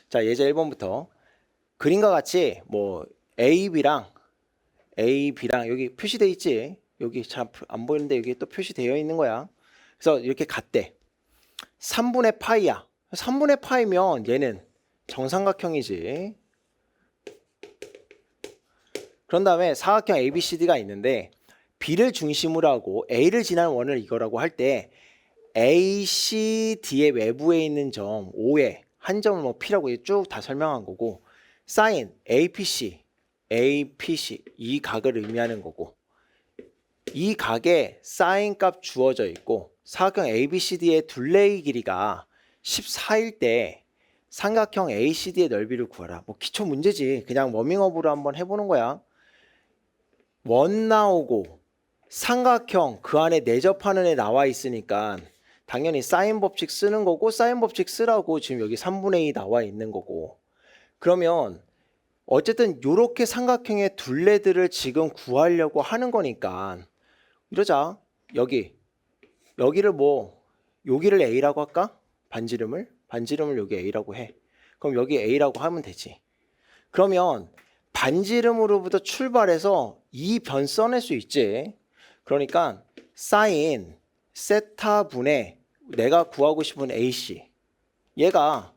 자, 예제 1번부터 그림과 같이 뭐 AB랑 여기 표시되어 있지. 여기 잘 안 보이는데 여기 또 표시되어 있는 거야. 그래서 이렇게 같대. 3분의 파이야. 3분의 파이면 얘는 정삼각형이지. 그런 다음에 사각형 ABCD가 있는데 B를 중심으로 하고 A를 지나는 원을 이거라고 할 때 ACD의 외부에 있는 점 O에 한 점을 뭐 P라고 쭉 다 설명한 거고 사인 APC 이 각을 의미하는 거고 이 각에 사인 값 주어져 있고 사각형 ABCD의 둘레의 길이가 14일 때 삼각형 ACD의 넓이를 구하라. 뭐 기초 문제지. 그냥 워밍업으로 한번 해보는 거야. 원 나오고 삼각형 그 안에 내접하는 애 나와 있으니까 당연히 사인 법칙 쓰는 거고 사인 법칙 쓰라고 지금 여기 3분의 2 나와 있는 거고 그러면 어쨌든 요렇게 삼각형의 둘레들을 지금 구하려고 하는 거니까 이러자. 여기를 뭐 여기를 A라고 할까? 반지름을 여기 A라고 해. 그럼 여기 A라고 하면 되지. 그러면 반지름으로부터 출발해서 이 변 써낼 수 있지. 그러니까 사인 세타분의 내가 구하고 싶은 AC 얘가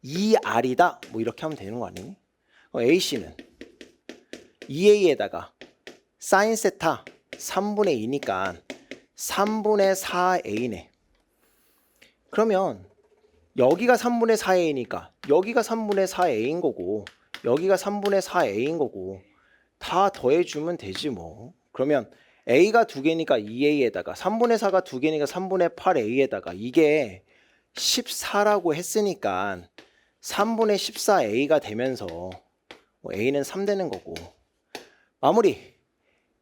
2R이다 뭐 이렇게 하면 되는 거 아니니? AC는 2A에다가 사인 세타 3분의 2니까 3분의 4A네. 그러면 여기가 3분의 4A니까 여기가 3분의 4A인 거고 여기가 3분의 4A인 거고 다 더해주면 되지 뭐. 그러면 A가 2개니까 2A에다가 3분의 4가 2개니까 3분의 8A에다가 이게 14라고 했으니까 3분의 14A가 되면서 뭐 A는 3 되는 거고 마무리.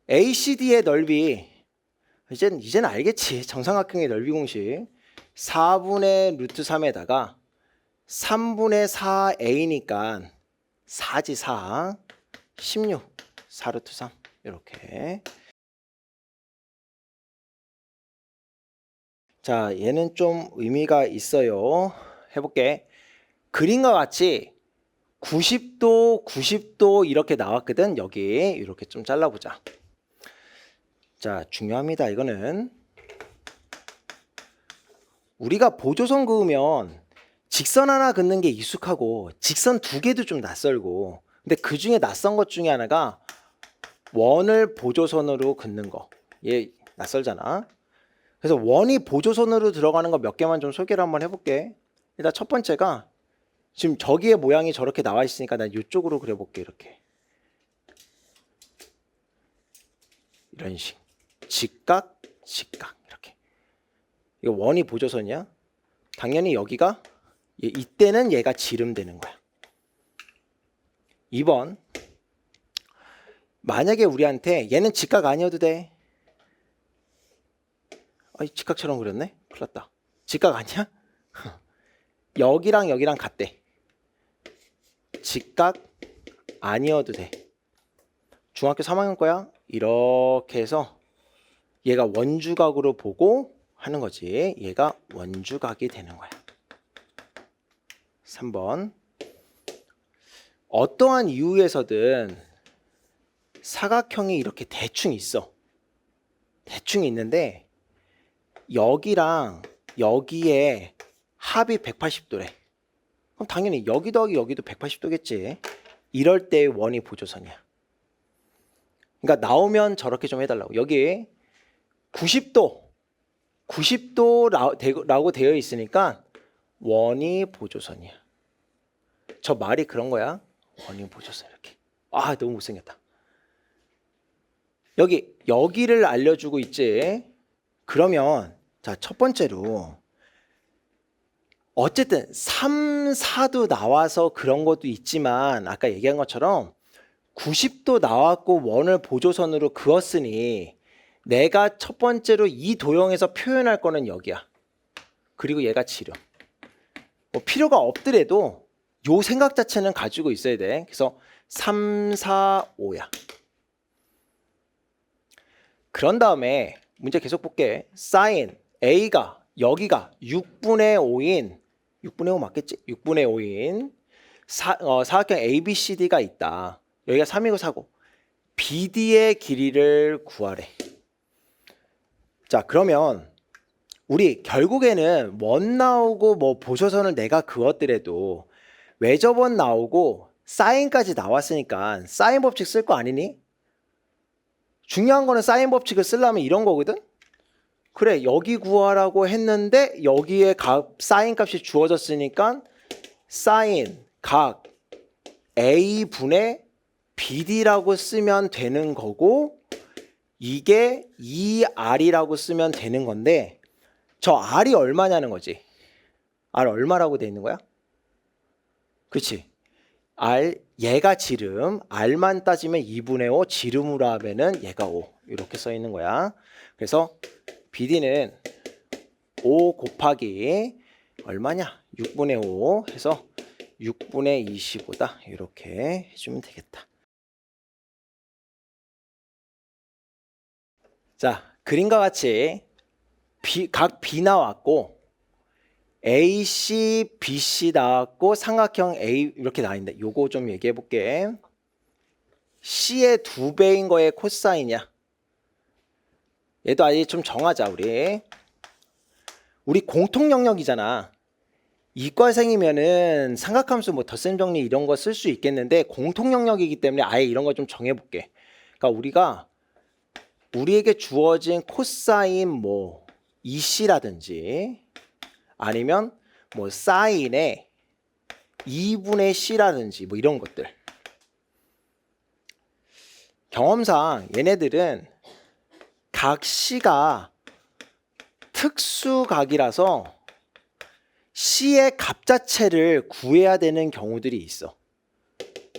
ACD의 넓이 이젠 알겠지. 정삼각형의 넓이 공식 4분의 루트 3에다가 3분의 4A니까 4지 4 16 4루트 3 이렇게. 자, 얘는 좀 의미가 있어요. 해볼게. 그림과 같이 90도 이렇게 나왔거든. 여기 이렇게 좀 잘라보자. 자, 중요합니다. 이거는 우리가 보조선 그으면 직선 하나 긋는 게 익숙하고 직선 2개도 좀 낯설고 근데 그 중에 낯선 것 중에 하나가 원을 보조선으로 긋는 거. 얘 낯설잖아. 그래서 원이 보조선으로 들어가는 거 몇 개만 좀 소개를 한번 해볼게. 일단 첫 번째가 지금 저기의 모양이 저렇게 나와 있으니까 난 이쪽으로 그려볼게. 이렇게 이런 식 직각 이렇게. 이거 원이 보조선이야. 당연히 여기가 이때는 얘가 지름되는 거야. 2번 만약에 우리한테 얘는 직각 아니어도 돼. 직각처럼 그렸네. 큰일 났다. 직각 아니야? 여기랑 같대. 직각 아니어도 돼. 중학교 3학년 거야. 이렇게 해서 얘가 원주각으로 보고 하는 거지. 얘가 원주각이 되는 거야. 3번 어떠한 이유에서든 사각형이 이렇게 대충 있어. 대충 있는데 여기랑 여기에 합이 180도래. 그럼 당연히 여기 더하기 여기도 180도겠지. 이럴 때 원이 보조선이야. 그러니까 나오면 저렇게 좀 해달라고. 여기 90도라고 되어 있으니까 원이 보조선이야. 저 말이 그런 거야. 원이 보조선 이렇게. 너무 못생겼다. 여기를 알려주고 있지. 그러면 자, 첫 번째로 어쨌든 3, 4도 나와서 그런 것도 있지만 아까 얘기한 것처럼 90도 나왔고 원을 보조선으로 그었으니 내가 첫 번째로 이 도형에서 표현할 거는 여기야. 그리고 얘가 지름. 뭐 필요가 없더라도 요 생각 자체는 가지고 있어야 돼. 그래서 3, 4, 5야. 그런 다음에 문제 계속 볼게. 사인 A가 여기가 6분의 5인 6분의 5 맞겠지? 6분의 5인 사각형 ABCD가 있다. 여기가 3이고 4고 BD의 길이를 구하래. 자, 그러면 우리 결국에는 원 나오고 뭐 보조선을 내가 그었더라도 외접원 나오고 사인까지 나왔으니까 사인 법칙 쓸 거 아니니? 중요한 거는 사인 법칙을 쓰려면 이런 거거든? 그래, 여기 구하라고 했는데 여기에 사인 값이 주어졌으니까 사인 각 A분의 BD라고 쓰면 되는 거고 이게 2R이라고 쓰면 되는 건데 저 R이 얼마냐는 거지. R 얼마라고 돼 있는 거야? 그치? R 얘가 지름, R만 따지면 2분의 5, 지름으로 하면은 얘가 5 이렇게 써 있는 거야. 그래서 BD는 5 곱하기 얼마냐? 6분의 5 해서 6분의 25다 이렇게 해주면 되겠다. 자, 그림과 같이 각 B 나왔고 AC, BC 나왔고 삼각형 A 이렇게 나와있는데 요거 좀 얘기해 볼게. C의 2배인 거에 코사인이야. 얘도 아예 좀 정하자. 우리 공통 영역이잖아. 이과생이면은 삼각함수 뭐 덧셈 정리 이런 거 쓸 수 있겠는데 공통 영역이기 때문에 아예 이런 거 좀 정해 볼게. 그러니까 우리에게 주어진 코사인 뭐 EC라든지 아니면 뭐 사인의 2분의 C라든지 뭐 이런 것들. 경험상 얘네들은 각 C가 특수각이라서 C의 값 자체를 구해야 되는 경우들이 있어.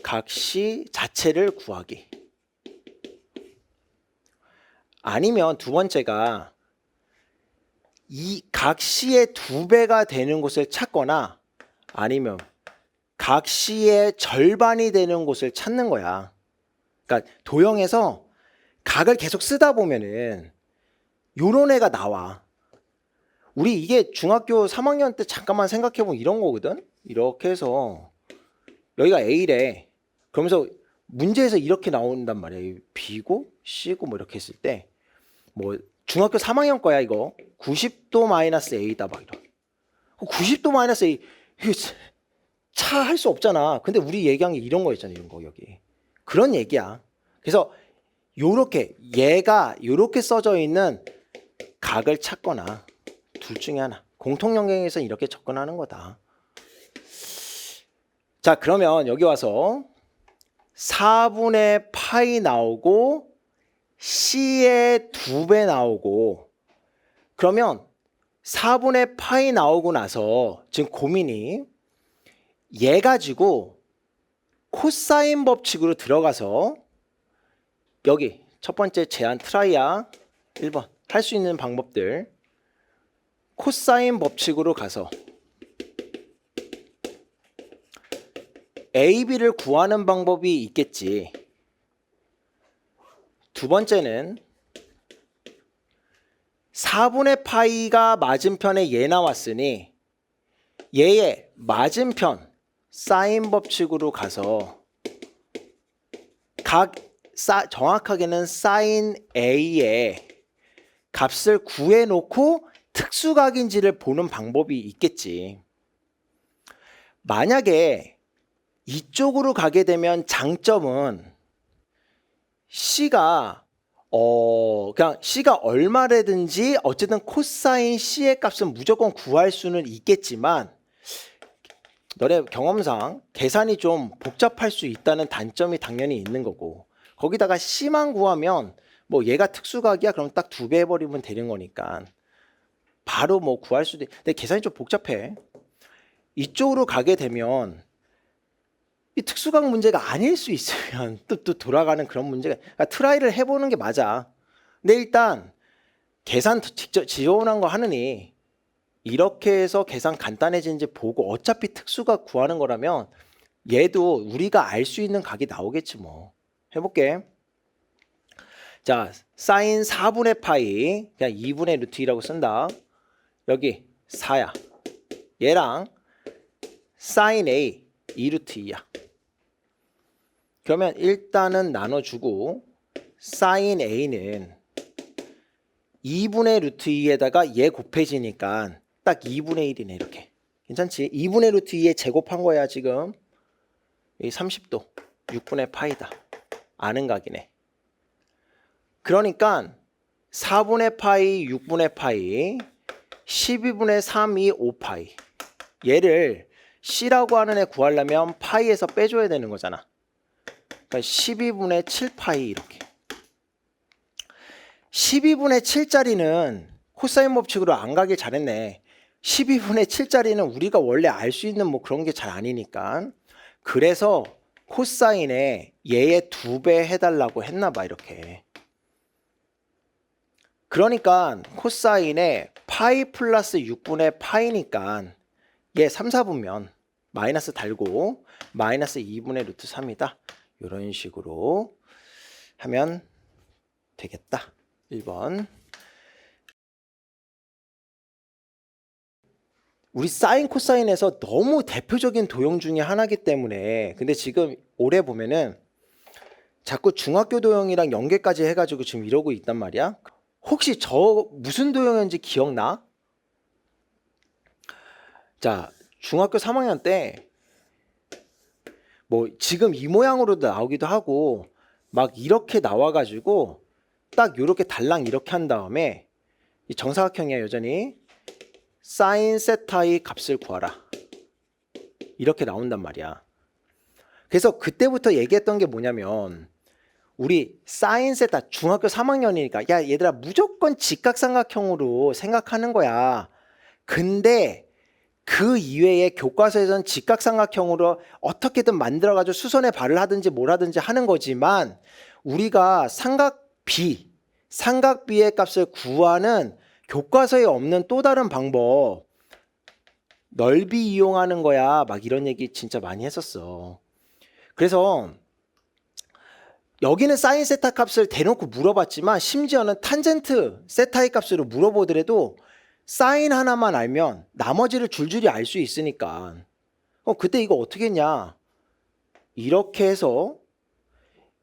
각 C 자체를 구하기. 아니면 두 번째가 이 각 C의 2배가 되는 곳을 찾거나 아니면 각 C의 절반이 되는 곳을 찾는 거야. 그러니까 도형에서 각을 계속 쓰다 보면은 요런 애가 나와. 우리 이게 중학교 3학년 때 잠깐만 생각해보면 이런 거거든. 이렇게 해서 여기가 A래. 그러면서 문제에서 이렇게 나온단 말이야. B고 C고 뭐 이렇게 했을 때 뭐 중학교 3학년 거야 이거. 90도 마이너스 A다 막 이런. 90도 마이너스 A 이거 차 할 수 없잖아. 근데 우리 얘기한 게 이런 거였잖아. 이런 거 여기. 그런 얘기야. 그래서 요렇게 얘가 요렇게 써져 있는 각을 찾거나 둘 중에 하나. 공통 영역에서 이렇게 접근하는 거다. 자, 그러면 여기 와서 4분의 파이 나오고 C의 2배 나오고 그러면 4분의 파이 나오고 나서 지금 고민이 얘 가지고 코사인 법칙으로 들어가서 여기 첫 번째 제한 트라이야 1번 할 수 있는 방법들 코사인 법칙으로 가서 AB를 구하는 방법이 있겠지. 두 번째는 4분의 파이가 맞은편에 얘 나왔으니 얘의 맞은편 사인 법칙으로 가서 정확하게는 사인 A의 값을 구해놓고 특수각인지를 보는 방법이 있겠지. 만약에 이쪽으로 가게 되면 장점은 C가 그냥 C가 얼마라든지 어쨌든 코사인 C의 값은 무조건 구할 수는 있겠지만 너네 경험상 계산이 좀 복잡할 수 있다는 단점이 당연히 있는 거고 거기다가 C만 구하면 뭐 얘가 특수각이야 그럼 딱 2배 해버리면 되는 거니까 바로 뭐 구할 수도 근데 계산이 좀 복잡해. 이쪽으로 가게 되면 이 특수각 문제가 아닐 수 있으면 또 돌아가는 그런 문제가 그러니까 트라이를 해보는 게 맞아. 근데 일단 계산 직접 지원한 거 하느니 이렇게 해서 계산 간단해지는지 보고 어차피 특수각 구하는 거라면 얘도 우리가 알 수 있는 각이 나오겠지 뭐. 해볼게. 자, 사인 4분의 파이 그냥 2분의 루트 2라고 쓴다. 여기 4야. 얘랑 사인 A 2루트 2야. 그러면 일단은 나눠주고 사인 A는 2분의 루트 2에다가 얘 곱해지니까 딱 2분의 1이네 이렇게. 괜찮지? 2분의 루트 2에 제곱한 거야 지금. 이 30도 6분의 파이다. 아는 각이네. 그러니까 4분의 파이 6분의 파이 12분의 3이 5파이. 얘를 C라고 하는 애 구하려면 파이에서 빼줘야 되는 거잖아. 그러니까 12분의 7파이 이렇게. 12분의 7짜리는 코사인 법칙으로 안 가길 잘했네. 12분의 7짜리는 우리가 원래 알 수 있는 뭐 그런 게 잘 아니니까. 그래서 코사인에 얘의 2배 해달라고 했나 봐 이렇게. 그러니까 코사인에 파이 플러스 6분의 파이니까 얘 3, 4분면 마이너스 달고 마이너스 2분의 루트 3이다. 이런 식으로 하면 되겠다. 1번. 우리 사인 코사인에서 너무 대표적인 도형 중에 하나이기 때문에 근데 지금 올해 보면은 자꾸 중학교 도형이랑 연계까지 해가지고 지금 이러고 있단 말이야. 혹시 저 무슨 도형인지 기억나? 자, 중학교 3학년 때 뭐 지금 이 모양으로도 나오기도 하고 막 이렇게 나와가지고 딱 이렇게 달랑 이렇게 한 다음에 이 정사각형이야 여전히. 사인 세타의 값을 구하라. 이렇게 나온단 말이야. 그래서 그때부터 얘기했던 게 뭐냐면 우리 사인 세타 중학교 3학년이니까 야 얘들아 무조건 직각삼각형으로 생각하는 거야. 근데 그 이외에 교과서에서는 직각삼각형으로 어떻게든 만들어가지고 수선에 발을 하든지 뭘 하든지 하는 거지만 우리가 삼각비의 값을 구하는 교과서에 없는 또 다른 방법 넓이 이용하는 거야. 막 이런 얘기 진짜 많이 했었어. 그래서 여기는 사인 세타 값을 대놓고 물어봤지만 심지어는 탄젠트 세타의 값으로 물어보더라도 사인 하나만 알면 나머지를 줄줄이 알 수 있으니까 그때 이거 어떻게 했냐. 이렇게 해서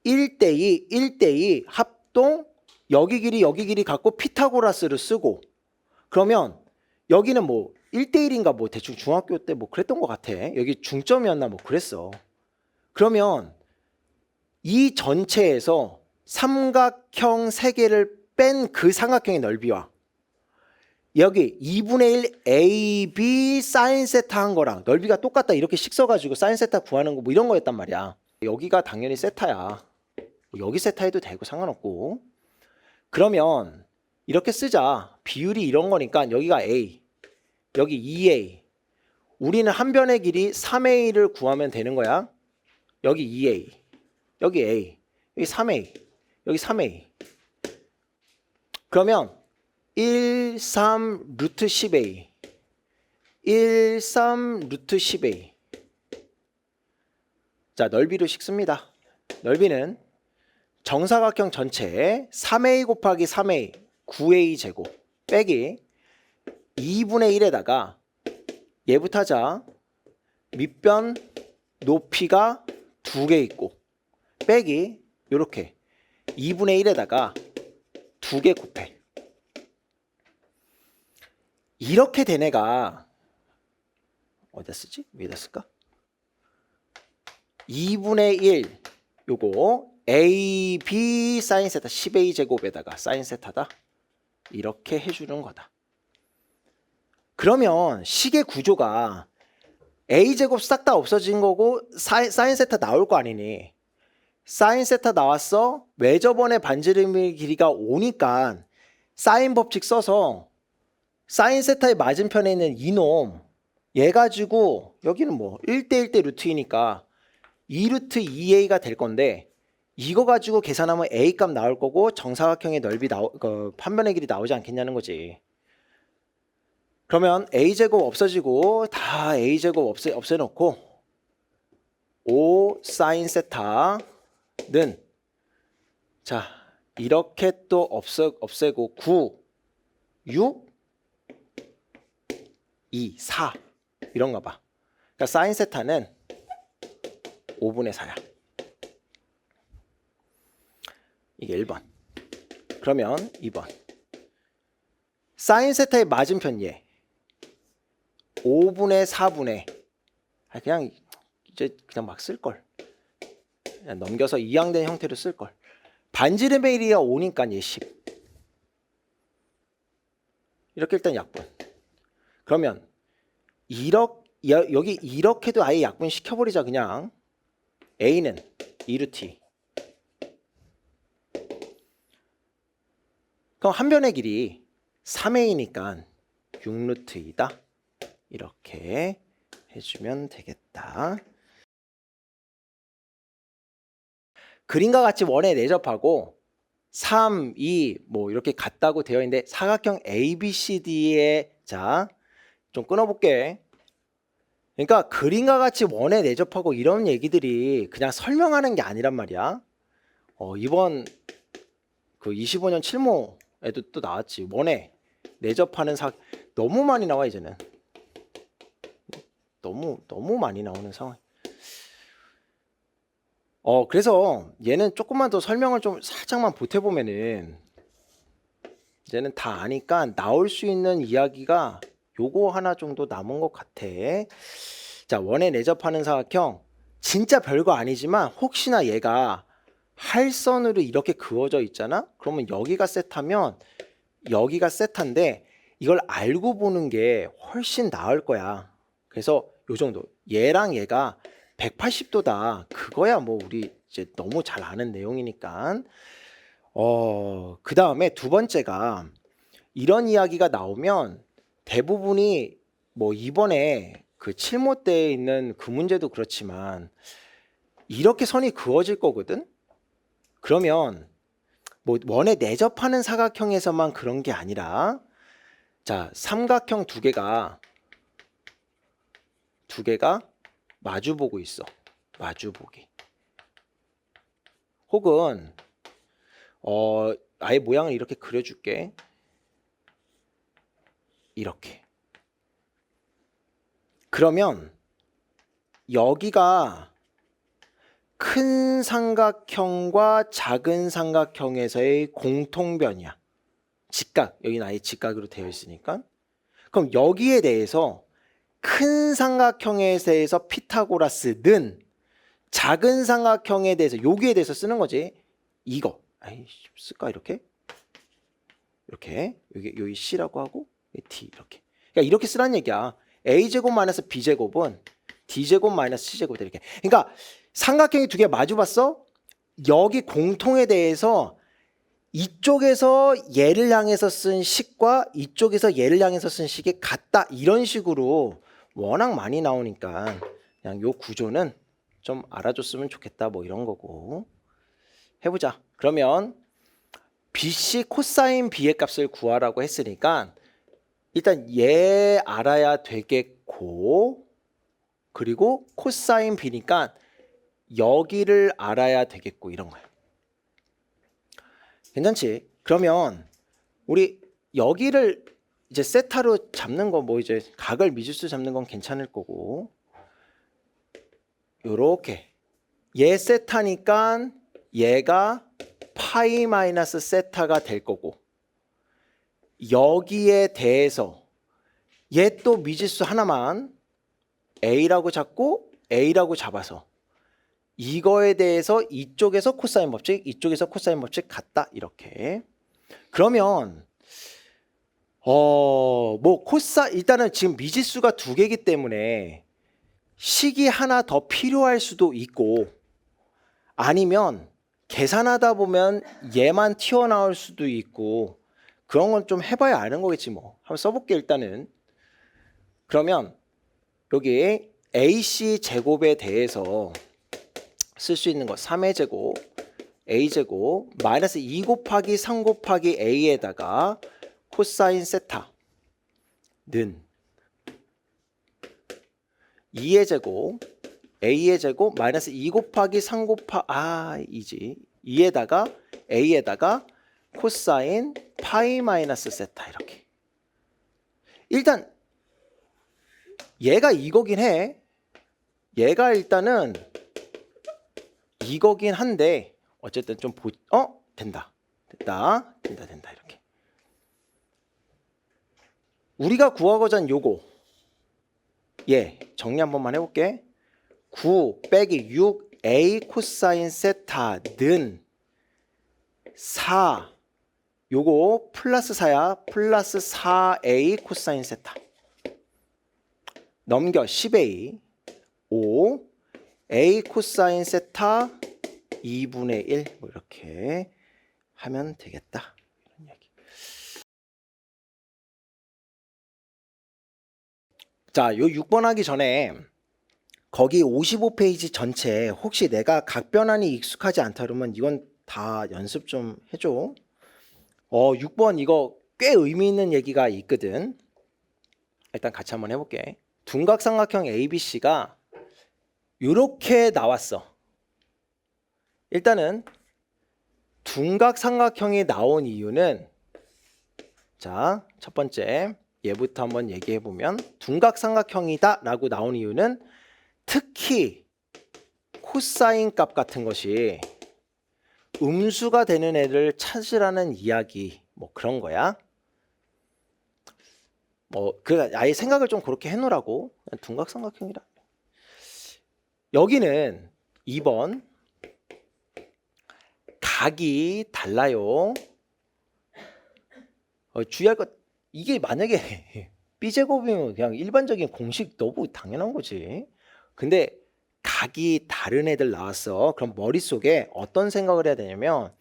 1대2 1대2 합동 여기 길이 갖고 피타고라스를 쓰고 그러면 여기는 뭐 1대1인가 뭐 대충 중학교 때 뭐 그랬던 것 같아. 여기 중점이었나 뭐 그랬어. 그러면 이 전체에서 삼각형 3개를 뺀 그 삼각형의 넓이와 여기 2분의 1 AB 사인 세타 한 거랑 넓이가 똑같다 이렇게 식 써가지고 사인 세타 구하는 거 뭐 이런 거였단 말이야. 여기가 당연히 세타야. 여기 세타 해도 되고 상관없고. 그러면 이렇게 쓰자. 비율이 이런 거니까 여기가 A, 여기 2A. 우리는 한 변의 길이 3A를 구하면 되는 거야. 여기 2A, 여기 A, 여기 3A, 여기 3A. 그러면 1, 3 루트 10A 1, 3 루트 10A. 자, 넓이로 식습니다. 넓이는 정사각형 전체에 3A 곱하기 3A 9A 제곱 빼기 2분의 1에다가 얘부터 하자. 밑변 높이가 2개 있고 빼기 요렇게 2분의 1에다가 2개 곱해. 이렇게 된 애가 어디다 쓰지? 위에다 쓸까? 2분의 1 요거 AB 사인 세타 10A 제곱에다가 사인 세타다. 이렇게 해주는 거다. 그러면 식의 구조가 A 제곱 싹 다 없어진 거고 사인 세타 나올 거 아니니. 사인 세타 나왔어. 외접원의 반지름의 길이가 5니까 사인 법칙 써서 사인 세타의 맞은편에 있는 이놈 얘 가지고 여기는 뭐 1대1대 루트 2니까 2루트 2a가 될 건데 이거 가지고 계산하면 a 값 나올 거고 정사각형의 넓이 판변의 길이 나오지 않겠냐는 거지. 그러면 a제곱 없어지고 다 a제곱 없애놓고 5 사인 세타는 자 이렇게 또 없애고 9 6 2, 4 이런가 봐. 그러니까 사인 세타는 5분의 4야. 이게 1번. 그러면 2번. 사인 세타의 맞은편 얘 5분의 4분의 그냥 이제 그냥 막 쓸걸. 그냥 넘겨서 이항된 형태로 쓸걸. 반지름의 일이야 5니까 얘 10. 이렇게 일단 약분. 그러면 여기 이렇게도 아예 약분 시켜버리자. 그냥 A는 2루T. 그럼 한 변의 길이 3A니까 6루트이다. 이렇게 해주면 되겠다. 그림과 같이 원에 내접하고 3, 2 뭐 이렇게 같다고 되어 있는데 사각형 ABCD에 자, 좀 끊어볼게. 그러니까 그림과 같이 원에 내접하고 이런 얘기들이 그냥 설명하는 게 아니란 말이야. 이번 그 25년 칠모에도 또 나왔지. 원에 내접하는 너무 많이 나와 이제는. 너무 많이 나오는 상황. 그래서 얘는 조금만 더 설명을 좀 살짝만 보태보면은 얘는 다 아니까 나올 수 있는 이야기가 요거 하나 정도 남은 것 같아. 자, 원에 내접하는 사각형 진짜 별거 아니지만 혹시나 얘가 할선으로 이렇게 그어져 있잖아? 그러면 여기가 세타면 여기가 세타인데 이걸 알고 보는 게 훨씬 나을 거야. 그래서 요 정도. 얘랑 얘가 180도다. 그거야 뭐 우리 이제 너무 잘 아는 내용이니까. 그 다음에 두 번째가 이런 이야기가 나오면 대부분이 뭐 이번에 그 칠모 때에 있는 그 문제도 그렇지만 이렇게 선이 그어질 거거든. 그러면 뭐 원에 내접하는 사각형에서만 그런 게 아니라 자, 삼각형 두 개가 마주보고 있어. 마주보기. 혹은 아예 모양을 이렇게 그려줄게. 이렇게. 그러면 여기가 큰 삼각형과 작은 삼각형에서의 공통변이야. 직각. 여기는 아예 직각으로 되어 있으니까. 그럼 여기에 대해서 큰 삼각형에 대해서 피타고라스는 작은 삼각형에 대해서 여기에 대해서 쓰는 거지. 이거. 쓸까 이렇게? 이렇게. 여기 C라고 하고 D 이렇게. 그러니까 이렇게 쓰라는 얘기야. A제곱 마이너스 B제곱은 D제곱 마이너스 C제곱 이렇게. 그러니까 삼각형이 두 개 마주 봤어? 여기 공통에 대해서 이쪽에서 얘를 향해서 쓴 식과 이쪽에서 얘를 향해서 쓴 식이 같다. 이런 식으로 워낙 많이 나오니까 그냥 요 구조는 좀 알아줬으면 좋겠다. 뭐 이런 거고. 해보자. 그러면 BC 코사인 B의 값을 구하라고 했으니까 일단 얘 알아야 되겠고 그리고 코사인 B니까 여기를 알아야 되겠고 이런 거야. 괜찮지? 그러면 우리 여기를 이제 세타로 잡는 거 뭐 이제 각을 미지수 잡는 건 괜찮을 거고 요렇게 얘 세타니까 얘가 파이 마이너스 세타가 될 거고 여기에 대해서 얘 또 미지수 하나만 A라고 잡고 A라고 잡아서 이거에 대해서 이쪽에서 코사인 법칙, 이쪽에서 코사인 법칙 같다 이렇게. 그러면 뭐 일단은 지금 미지수가 두 개이기 때문에 식이 하나 더 필요할 수도 있고 아니면 계산하다 보면 얘만 튀어나올 수도 있고 그런 건 좀 해봐야 아는 거겠지 뭐. 한번 써볼게 일단은. 그러면 여기 AC 제곱에 대해서 쓸 수 있는 거 3의 제곱 A제곱 마이너스 2 곱하기 3 곱하기 A에다가 코사인 세타는 2의 제곱 A의 제곱 마이너스 2 곱하기 3 곱하기 2에다가 A에다가 코사인 파이 마이너스 세타 이렇게. 일단 얘가 이거긴 해. 얘가 일단은 이거긴 한데 어쨌든 좀 된다. 된다 이렇게. 우리가 구하고자 하는 요거 정리 한 번만 해볼게. 9 빼기 6a 코사인 세타는 4 요거 플러스 4야. 플러스 4a 코사인 세타 넘겨 10a 5 a 코사인 세타 2분의 1 뭐 이렇게 하면 되겠다. 이런 얘기. 자, 요 6번 하기 전에 거기 55페이지 전체 혹시 내가 각변환이 익숙하지 않다 그러면 이건 다 연습 좀 해줘. 6번 이거 꽤 의미 있는 얘기가 있거든. 일단 같이 한번 해볼게. 둔각삼각형 ABC가 이렇게 나왔어. 일단은 둔각삼각형이 나온 이유는 자, 첫 번째 얘부터 한번 얘기해 보면 둔각삼각형이다 라고 나온 이유는 특히 코사인 값 같은 것이 음수가 되는 애를 찾으라는 이야기 뭐 그런 거야. 아예 생각을 좀 그렇게 해놓으라고. 둔각삼각형이라. 여기는 2번 각이 달라요. 주의할 것 이게 만약에 B제곱이면 그냥 일반적인 공식 너무 당연한 거지. 근데 각이 다른 애들 나왔어. 그럼 머릿속에 어떤 생각을 해야 되냐면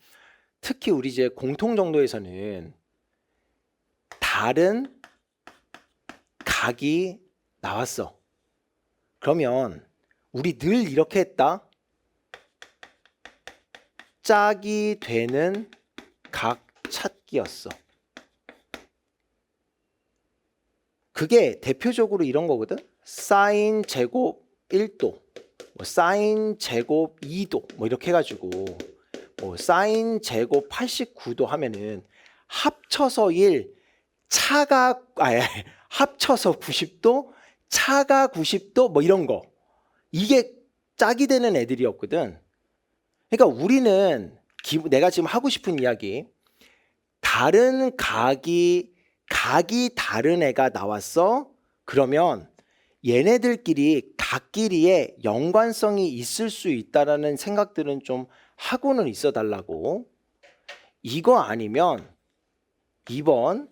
특히 우리 이제 공통 정도에서는 다른 각이 나왔어. 그러면 우리 늘 이렇게 했다. 짝이 되는 각 찾기였어. 그게 대표적으로 이런 거거든. 사인 제곱 1도, 뭐 사인 제곱 2도 뭐 이렇게 해가지고 뭐 사인 제곱 89도 하면은 합쳐서 1, 합쳐서 90도, 차가 90도 뭐 이런 거. 이게 짝이 되는 애들이었거든. 그러니까 우리는 내가 지금 하고 싶은 이야기, 다른 각이 다른 애가 나왔어. 그러면 얘네들끼리 각끼리의 연관성이 있을 수 있다라는 생각들은 좀 하고는 있어 달라고. 이거 아니면 2번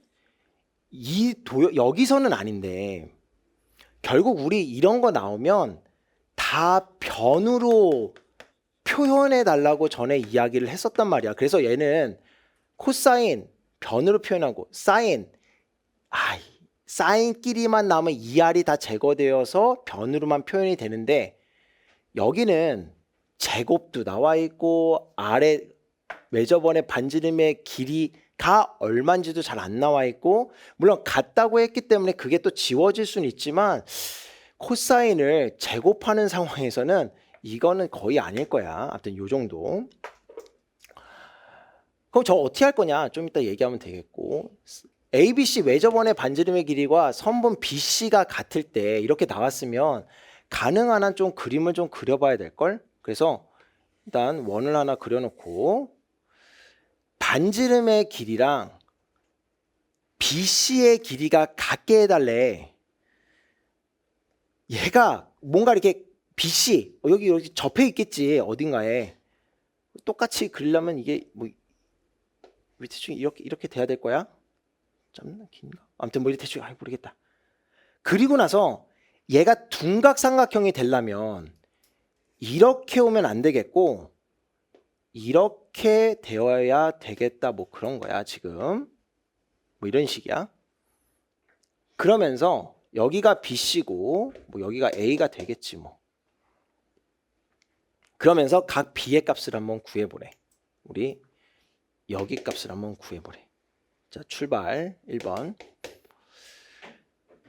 여기서는 아닌데 결국 우리 이런 거 나오면 다 변으로 표현해 달라고 전에 이야기를 했었단 말이야. 그래서 얘는 코사인 변으로 표현하고 사인끼리만 남은 2R이 다 제거되어서 변으로만 표현이 되는데 여기는 제곱도 나와 있고 아래 외접원의 반지름의 길이가 얼마인지도 잘 안 나와 있고 물론 같다고 했기 때문에 그게 또 지워질 수는 있지만 코사인을 제곱하는 상황에서는 이거는 거의 아닐 거야. 아무튼 요 정도. 그럼 저 어떻게 할 거냐? 좀 이따 얘기하면 되겠고. ABC 외접원의 반지름의 길이가 선분 BC가 같을 때 이렇게 나왔으면 가능한 한 좀 그림을 좀 그려봐야 될걸? 그래서 일단 원을 하나 그려놓고 반지름의 길이랑 BC의 길이가 같게 해달래. 얘가 뭔가 이렇게 BC 여기 접해 있겠지 어딘가에. 똑같이 그리려면 이게 뭐 대충 이렇게 돼야 될 거야. 짧나 긴가? 아무튼 뭐 대충 모르겠다. 그리고 나서 얘가 둔각삼각형이 되려면 이렇게 오면 안 되겠고 이렇게 되어야 되겠다. 뭐 그런 거야 지금. 뭐 이런 식이야. 그러면서 여기가 BC고 뭐 여기가 A가 되겠지 뭐. 그러면서 각 B의 값을 한번 구해보래. 우리 여기 값을 한번 구해보래. 자, 출발 1번.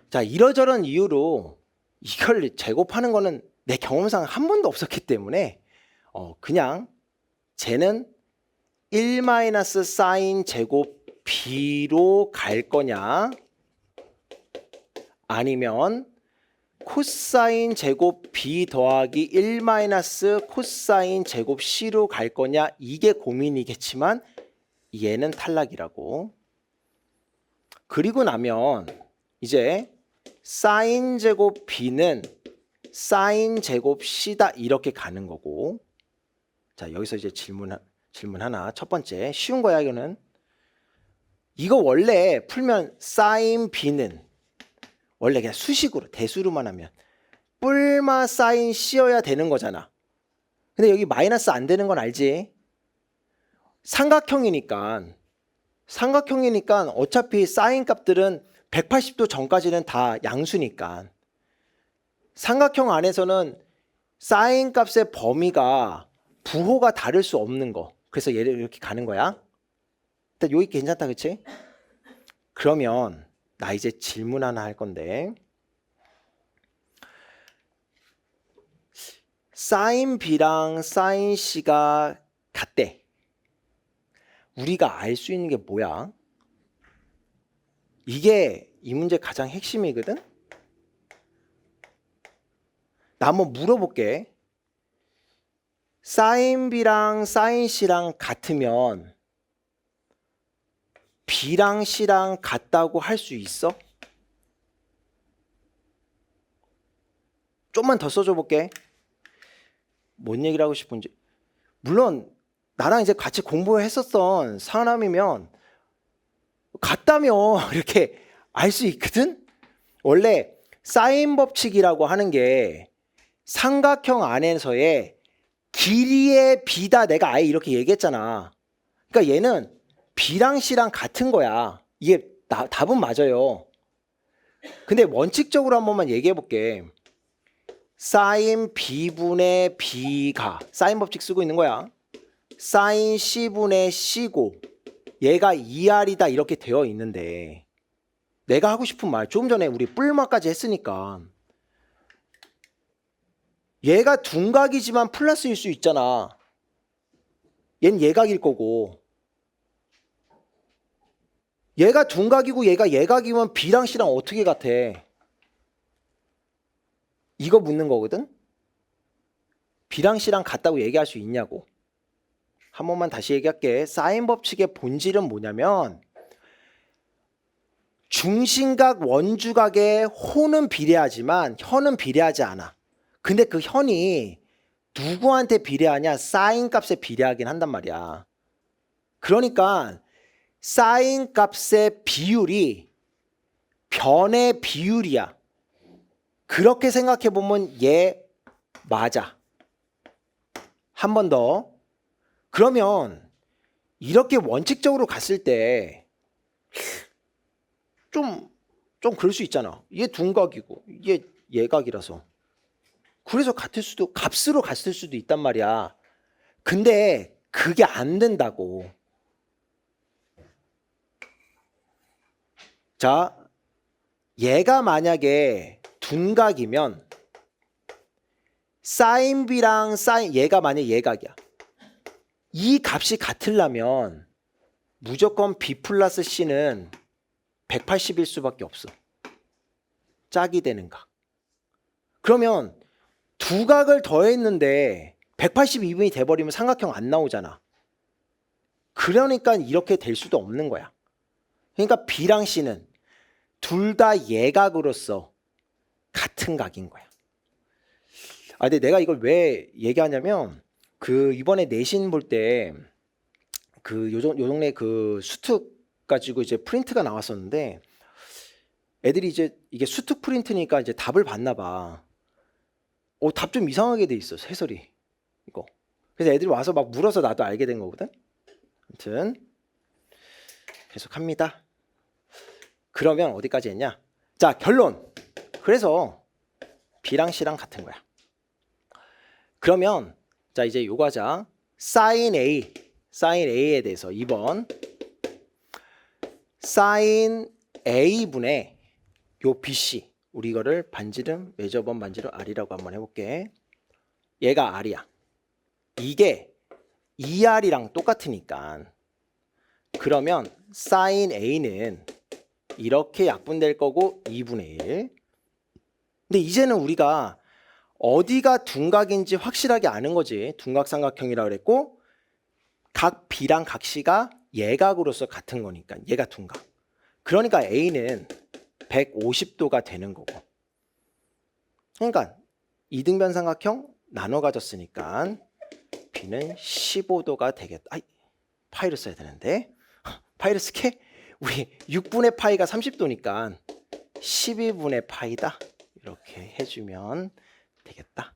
자, 이러저런 이유로 이걸 제곱하는 거는 내 경험상 한 번도 없었기 때문에 그냥 쟤는 1 사인 제곱 B로 갈 거냐 아니면 코사인 제곱 B 더하기 1 마이너스 코사인 제곱 C로 갈 거냐 이게 고민이겠지만 얘는 탈락이라고. 그리고 나면 이제 사인 제곱 B는 사인 제곱 C다 이렇게 가는 거고. 자, 여기서 이제 질문 하나. 첫 번째 쉬운 거야 이거는. 이거 원래 풀면 사인 B는 원래 그냥 수식으로 대수로만 하면 뿔마 사인 C여야 되는 거잖아. 근데 여기 마이너스 안 되는 건 알지? 삼각형이니까 어차피 사인 값들은 180도 전까지는 다 양수니까 삼각형 안에서는 사인 값의 범위가 부호가 다를 수 없는 거. 그래서 얘를 이렇게 가는 거야. 일단 여기 괜찮다, 그치? 그러면 나 이제 질문 하나 할 건데, 사인 B랑 사인 C가 같대. 우리가 알 수 있는 게 뭐야? 이게 이 문제 가장 핵심이거든? 나 한번 물어볼게. 사인 B랑 사인 C랑 같으면 B랑 C랑 같다고 할 수 있어? 좀만 더 써줘 볼게. 뭔 얘기를 하고 싶은지. 물론 나랑 이제 같이 공부했었던 사람이면 같다며 이렇게 알 수 있거든? 원래 사인 법칙이라고 하는 게 삼각형 안에서의 길이의 B다 내가 아예 이렇게 얘기했잖아. 그러니까 얘는 B랑 C랑 같은 거야. 이게 답은 맞아요. 근데 원칙적으로 한 번만 얘기해 볼게. 사인 B분의 B가 사인 법칙 쓰고 있는 거야. 사인 C분의 C고 얘가 2R이다 이렇게 되어 있는데 내가 하고 싶은 말 조금 전에 우리 뿔마까지 했으니까 얘가 둔각이지만 플러스일 수 있잖아. 얘는 예각일 거고 얘가 둔각이고 얘가 예각이면 B랑 C랑 어떻게 같아? 이거 묻는 거거든? B랑 C랑 같다고 얘기할 수 있냐고. 한 번만 다시 얘기할게. 사인 법칙의 본질은 뭐냐면 중심각 원주각의 호는 비례하지만 현은 비례하지 않아. 근데 그 현이 누구한테 비례하냐? 사인 값에 비례하긴 한단 말이야. 그러니까 사인 값의 비율이 변의 비율이야. 그렇게 생각해 보면 얘 맞아. 한 번 더. 그러면 이렇게 원칙적으로 갔을 때 좀 그럴 수 있잖아. 얘 둔각이고 얘 예각이라서. 그래서 같을 수도 값으로 갔을 수도 있단 말이야. 근데 그게 안 된다고. 자, 얘가 만약에 둔각이면 사인 B랑 사인 얘가 만약에 예각이야. 이 값이 같으려면 무조건 B 플러스 C는 180일 수밖에 없어. 짝이 되는 각. 그러면 두 각을 더했는데 182분이 돼버리면 삼각형 안 나오잖아. 그러니까 이렇게 될 수도 없는 거야. 그러니까 B랑 C는 둘 다 예각으로서 같은 각인 거야. 근데 내가 이걸 왜 얘기하냐면 그 이번에 내신 볼 때 그 요 동네 그 수특 가지고 이제 프린트가 나왔었는데 애들이 이제 이게 수특 프린트니까 이제 답을 봤나 봐. 답 좀 이상하게 돼 있어 해설이 이거. 그래서 애들이 와서 막 물어서 나도 알게 된 거거든. 아무튼 계속합니다. 그러면 어디까지 했냐? 자, 결론. 그래서 B랑 C랑 같은 거야. 그러면 자 이제 요거 하자. 사인 A에 대해서 2번 사인 A분의 요 BC 우리 이거를 반지름 매저번 반지름 R이라고 한번 해볼게. 얘가 R이야. 이게 2R이랑 똑같으니까 그러면 사인 A는 이렇게 약분될 거고 2분의 1 근데 이제는 우리가 어디가 둔각인지 확실하게 아는 거지. 둔각삼각형이라 그랬고 각 B랑 각 C가 예각으로서 같은 거니까 얘가 둔각. 그러니까 A는 150도가 되는 거고. 그러니까 이등변 삼각형 나눠 가졌으니까 B는 15도가 되겠다. 아이, 파이를 써야 되는데. 파이를 쓸게. 우리 6분의 파이가 30도니까 12분의 파이다. 이렇게 해주면 되겠다.